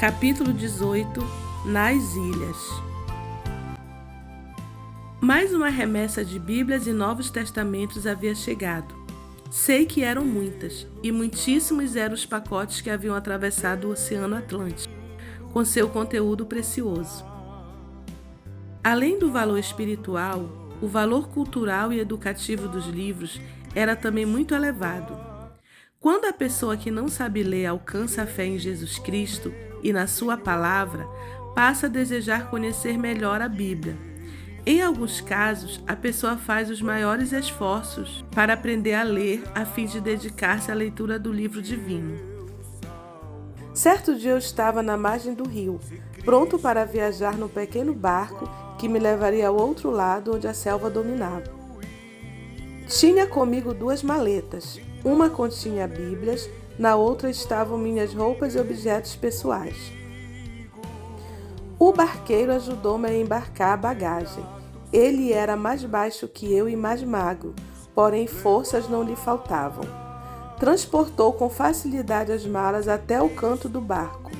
Capítulo 18 – Nas Ilhas. Mais uma remessa de Bíblias e Novos Testamentos havia chegado. Sei que eram muitas, e muitíssimos eram os pacotes que haviam atravessado o Oceano Atlântico, com seu conteúdo precioso. Além do valor espiritual, o valor cultural e educativo dos livros era também muito elevado. Quando a pessoa que não sabe ler alcança a fé em Jesus Cristo e na sua palavra, passa a desejar conhecer melhor a Bíblia. Em alguns casos, a pessoa faz os maiores esforços para aprender a ler a fim de dedicar-se à leitura do livro divino. Certo dia eu estava na margem do rio, pronto para viajar no pequeno barco que me levaria ao outro lado onde a selva dominava. Tinha comigo 2 maletas, uma continha Bíblias, na outra estavam minhas roupas e objetos pessoais. O barqueiro ajudou-me a embarcar a bagagem. Ele era mais baixo que eu e mais magro, porém forças não lhe faltavam. Transportou com facilidade as malas até o canto do barco.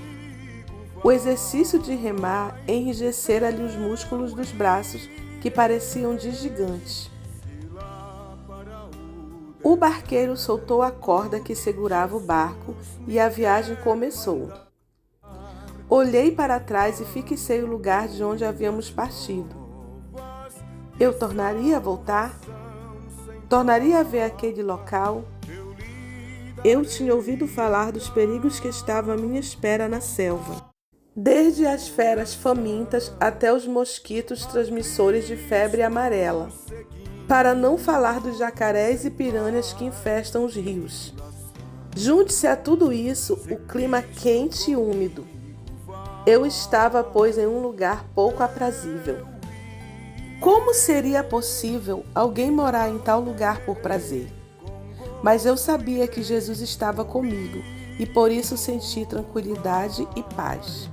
O exercício de remar enrijecera-lhe os músculos dos braços, que pareciam de gigantes. O barqueiro soltou a corda que segurava o barco e a viagem começou. Olhei para trás e fixei o lugar de onde havíamos partido. Eu tornaria a voltar? Tornaria a ver aquele local? Eu tinha ouvido falar dos perigos que estavam à minha espera na selva. Desde as feras famintas até os mosquitos transmissores de febre amarela. Para não falar dos jacarés e piranhas que infestam os rios. Junte-se a tudo isso o clima quente e úmido. Eu estava, pois, em um lugar pouco aprazível. Como seria possível alguém morar em tal lugar por prazer? Mas eu sabia que Jesus estava comigo e por isso senti tranquilidade e paz.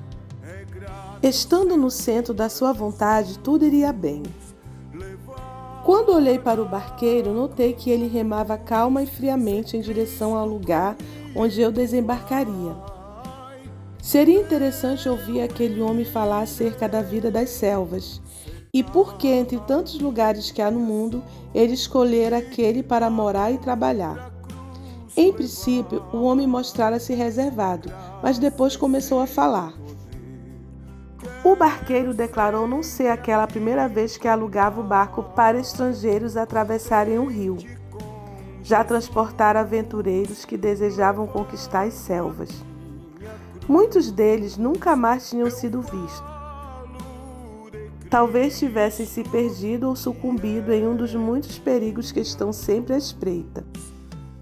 Estando no centro da sua vontade, tudo iria bem. Quando olhei para o barqueiro, notei que ele remava calma e friamente em direção ao lugar onde eu desembarcaria. Seria interessante ouvir aquele homem falar acerca da vida das selvas e por que, entre tantos lugares que há no mundo, ele escolhera aquele para morar e trabalhar. Em princípio, o homem mostrara-se reservado, mas depois começou a falar. O barqueiro declarou não ser aquela a primeira vez que alugava o barco para estrangeiros atravessarem um rio. Já transportara aventureiros que desejavam conquistar as selvas. Muitos deles nunca mais tinham sido vistos. Talvez tivessem se perdido ou sucumbido em um dos muitos perigos que estão sempre à espreita.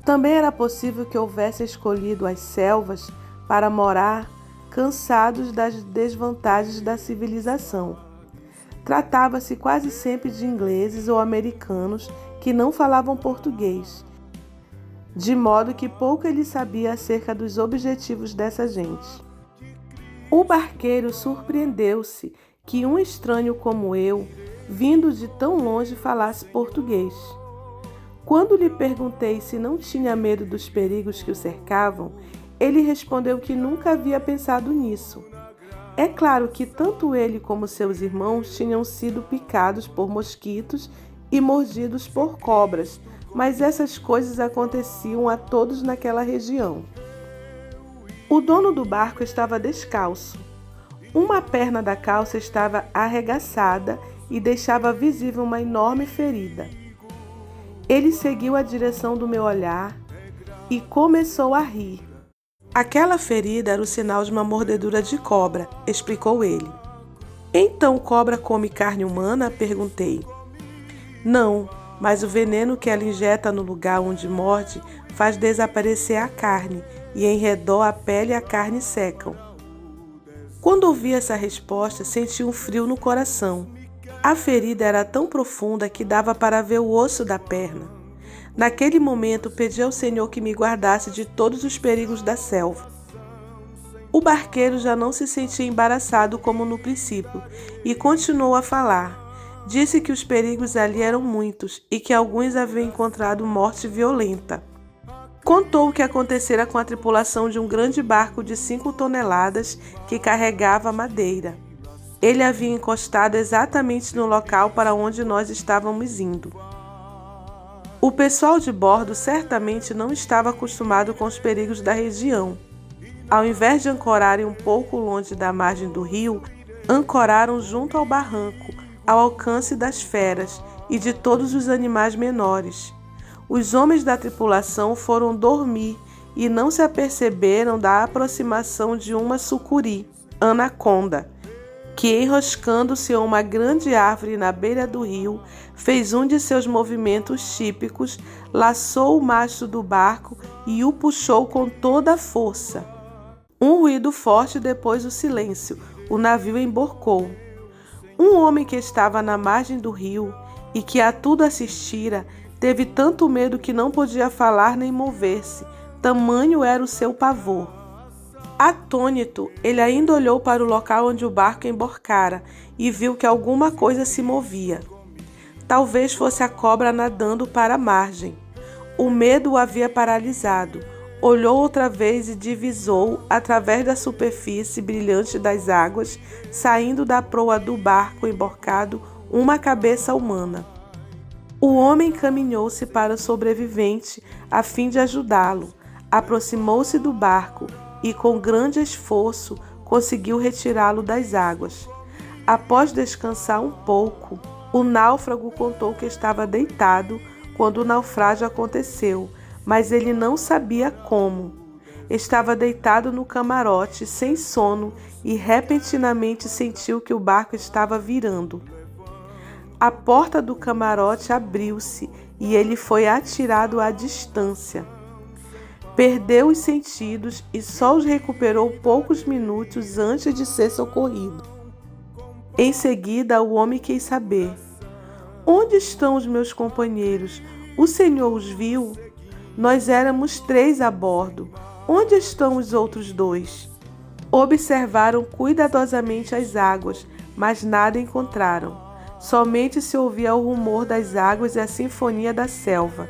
Também era possível que houvessem escolhido as selvas para morar cansados das desvantagens da civilização. Tratava-se quase sempre de ingleses ou americanos que não falavam português, de modo que pouco ele sabia acerca dos objetivos dessa gente. O barqueiro surpreendeu-se que um estranho como eu, vindo de tão longe, falasse português. Quando lhe perguntei se não tinha medo dos perigos que o cercavam, ele respondeu que nunca havia pensado nisso. É claro que tanto ele como seus irmãos tinham sido picados por mosquitos e mordidos por cobras, mas essas coisas aconteciam a todos naquela região. O dono do barco estava descalço. Uma perna da calça estava arregaçada e deixava visível uma enorme ferida. Ele seguiu a direção do meu olhar e começou a rir. Aquela ferida era o sinal de uma mordedura de cobra, explicou ele. Então cobra come carne humana? Perguntei. Não, mas o veneno que ela injeta no lugar onde morde faz desaparecer a carne e em redor a pele e a carne secam. Quando ouvi essa resposta, senti um frio no coração. A ferida era tão profunda que dava para ver o osso da perna. Naquele momento, pedi ao Senhor que me guardasse de todos os perigos da selva. O barqueiro já não se sentia embaraçado como no princípio e continuou a falar. Disse que os perigos ali eram muitos e que alguns haviam encontrado morte violenta. Contou o que acontecera com a tripulação de um grande barco de 5 toneladas que carregava madeira. Ele havia encostado exatamente no local para onde nós estávamos indo. O pessoal de bordo certamente não estava acostumado com os perigos da região. Ao invés de ancorarem um pouco longe da margem do rio, ancoraram junto ao barranco, ao alcance das feras e de todos os animais menores. Os homens da tripulação foram dormir e não se aperceberam da aproximação de uma sucuri, anaconda, que, enroscando-se a uma grande árvore na beira do rio, fez um de seus movimentos típicos, laçou o mastro do barco e o puxou com toda a força. Um ruído forte, depois o silêncio. O navio emborcou. Um homem que estava na margem do rio e que a tudo assistira, teve tanto medo que não podia falar nem mover-se, tamanho era o seu pavor. Atônito, ele ainda olhou para o local onde o barco emborcara e viu que alguma coisa se movia. Talvez fosse a cobra nadando para a margem. O medo o havia paralisado. Olhou outra vez e divisou, através da superfície brilhante das águas, saindo da proa do barco emborcado, uma cabeça humana. O homem encaminhou-se para o sobrevivente a fim de ajudá-lo. Aproximou-se do barco e, com grande esforço, conseguiu retirá-lo das águas. Após descansar um pouco, o náufrago contou que estava deitado quando o naufrágio aconteceu, mas ele não sabia como. Estava deitado no camarote, sem sono, e repentinamente sentiu que o barco estava virando. A porta do camarote abriu-se e ele foi atirado à distância. Perdeu os sentidos e só os recuperou poucos minutos antes de ser socorrido. Em seguida, o homem quis saber: onde estão os meus companheiros? O Senhor os viu? Nós éramos 3 a bordo. Onde estão os outros 2? Observaram cuidadosamente as águas, mas nada encontraram. Somente se ouvia o rumor das águas e a sinfonia da selva.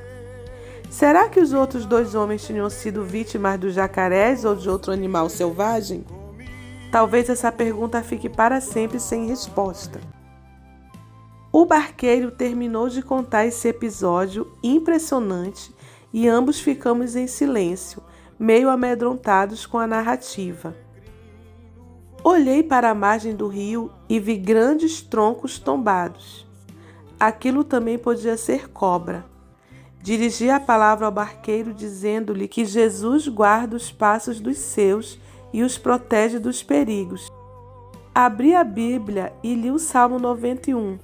Será que os outros 2 homens tinham sido vítimas dos jacarés ou de outro animal selvagem? Talvez essa pergunta fique para sempre sem resposta. O barqueiro terminou de contar esse episódio impressionante e ambos ficamos em silêncio, meio amedrontados com a narrativa. Olhei para a margem do rio e vi grandes troncos tombados. Aquilo também podia ser cobra. Dirigi a palavra ao barqueiro, dizendo-lhe que Jesus guarda os passos dos seus e os protege dos perigos. Abri a Bíblia e li o Salmo 91.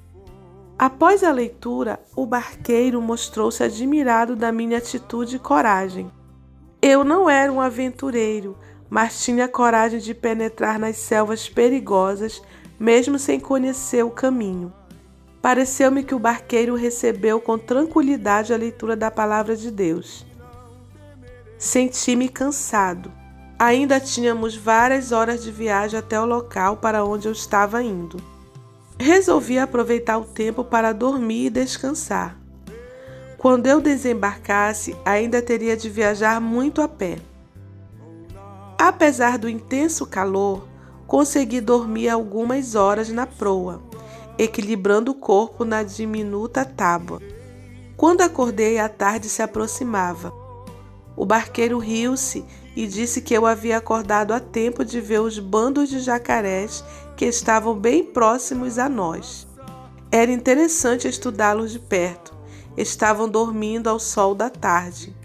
Após a leitura, o barqueiro mostrou-se admirado da minha atitude e coragem. Eu não era um aventureiro, mas tinha coragem de penetrar nas selvas perigosas, mesmo sem conhecer o caminho. Pareceu-me que o barqueiro recebeu com tranquilidade a leitura da palavra de Deus. Senti-me cansado. Ainda tínhamos várias horas de viagem até o local para onde eu estava indo. Resolvi aproveitar o tempo para dormir e descansar. Quando eu desembarcasse, ainda teria de viajar muito a pé. Apesar do intenso calor, consegui dormir algumas horas na proa, equilibrando o corpo na diminuta tábua. Quando acordei, a tarde se aproximava. O barqueiro riu-se e disse que eu havia acordado a tempo de ver os bandos de jacarés que estavam bem próximos a nós. Era interessante estudá-los de perto. Estavam dormindo ao sol da tarde.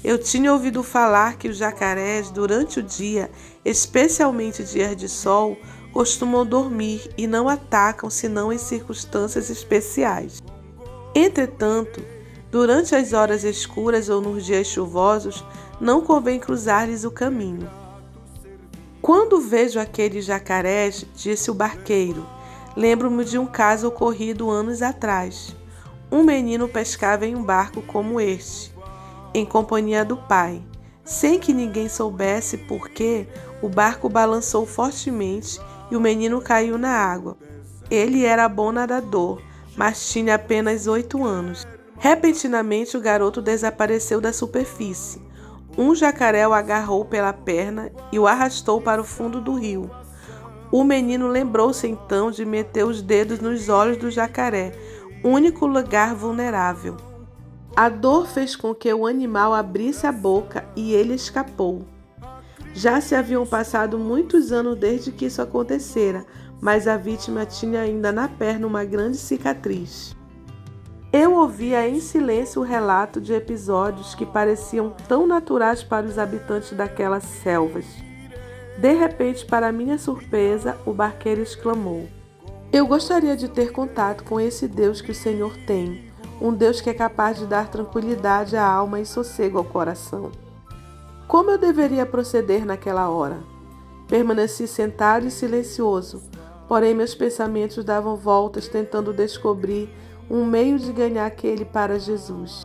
Eu tinha ouvido falar que os jacarés, durante o dia, especialmente dias de sol, costumam dormir e não atacam senão em circunstâncias especiais. Entretanto, durante as horas escuras ou nos dias chuvosos, não convém cruzar-lhes o caminho. Quando vejo aqueles jacarés, disse o barqueiro, lembro-me de um caso ocorrido anos atrás. Um menino pescava em um barco como este, em companhia do pai. Sem que ninguém soubesse por quê, o barco balançou fortemente e o menino caiu na água. Ele era bom nadador, mas tinha apenas 8 anos. Repentinamente, o garoto desapareceu da superfície. Um jacaré o agarrou pela perna e o arrastou para o fundo do rio. O menino lembrou-se então de meter os dedos nos olhos do jacaré, único lugar vulnerável. A dor fez com que o animal abrisse a boca e ele escapou. Já se haviam passado muitos anos desde que isso acontecera, mas a vítima tinha ainda na perna uma grande cicatriz. Eu ouvia em silêncio o relato de episódios que pareciam tão naturais para os habitantes daquelas selvas. De repente, para minha surpresa, o barqueiro exclamou: "Eu gostaria de ter contato com esse Deus que o Senhor tem, um Deus que é capaz de dar tranquilidade à alma e sossego ao coração." Como eu deveria proceder naquela hora? Permaneci sentado e silencioso, porém meus pensamentos davam voltas tentando descobrir um meio de ganhar aquele para Jesus.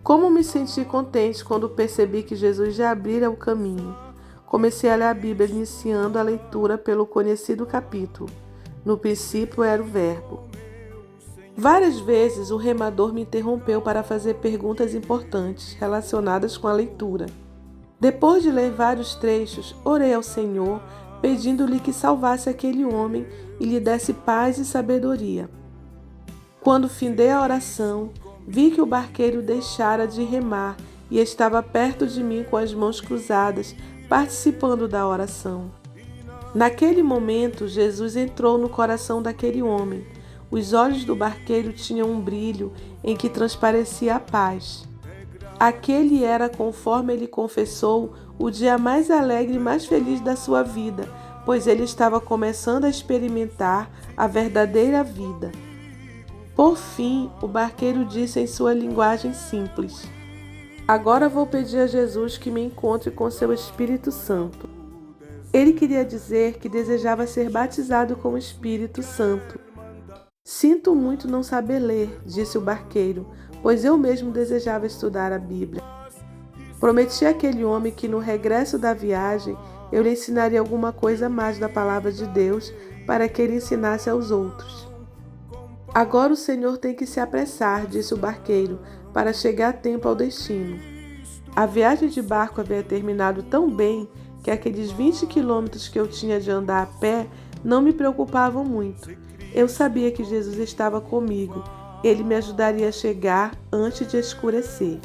Como me senti contente quando percebi que Jesus já abrira o caminho. Comecei a ler a Bíblia, iniciando a leitura pelo conhecido capítulo. No princípio era o Verbo. Várias vezes o remador me interrompeu para fazer perguntas importantes relacionadas com a leitura. Depois de ler vários trechos, orei ao Senhor, pedindo-lhe que salvasse aquele homem e lhe desse paz e sabedoria. Quando findei a oração, vi que o barqueiro deixara de remar e estava perto de mim com as mãos cruzadas, participando da oração. Naquele momento, Jesus entrou no coração daquele homem. Os olhos do barqueiro tinham um brilho em que transparecia a paz. Aquele era, conforme ele confessou, o dia mais alegre e mais feliz da sua vida, pois ele estava começando a experimentar a verdadeira vida. Por fim, o barqueiro disse em sua linguagem simples: "Agora vou pedir a Jesus que me encontre com seu Espírito Santo." Ele queria dizer que desejava ser batizado com o Espírito Santo. "Sinto muito não saber ler", disse o barqueiro, "pois eu mesmo desejava estudar a Bíblia." Prometi àquele homem que no regresso da viagem eu lhe ensinaria alguma coisa mais da palavra de Deus para que ele ensinasse aos outros. "Agora o Senhor tem que se apressar", disse o barqueiro, "para chegar a tempo ao destino." A viagem de barco havia terminado tão bem que aqueles 20 quilômetros que eu tinha de andar a pé não me preocupavam muito. Eu sabia que Jesus estava comigo. Ele me ajudaria a chegar antes de escurecer.